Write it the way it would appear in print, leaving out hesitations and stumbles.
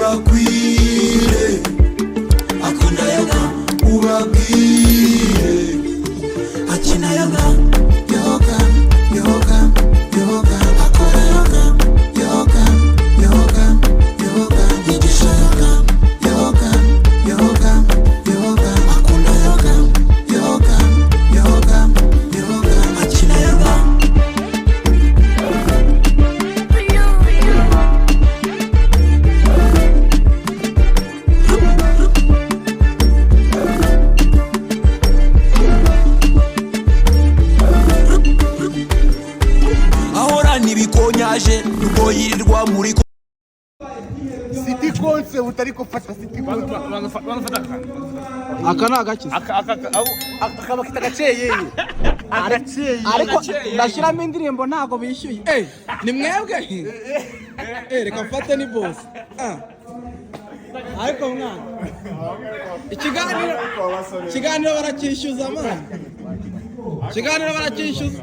ubakwire akunda yoga ubabwire akina yoga yoga yoga yoga akora yoga yoga yoga yoga yigisha yoga yoga yoga yoga akunda yoga yoga yoga yoga akina yoga. Nibikonyaje nuko yirirwa muri City konse utari gufata City konse aka nagakiza akaba kitagaceye ariko ndashyiramo indirimbo ntago bishyuye ni mwebwe reka mfate ni boss ariko mwana ikiganiro baracyishyuza mwana ikiganiro baracyishyuza.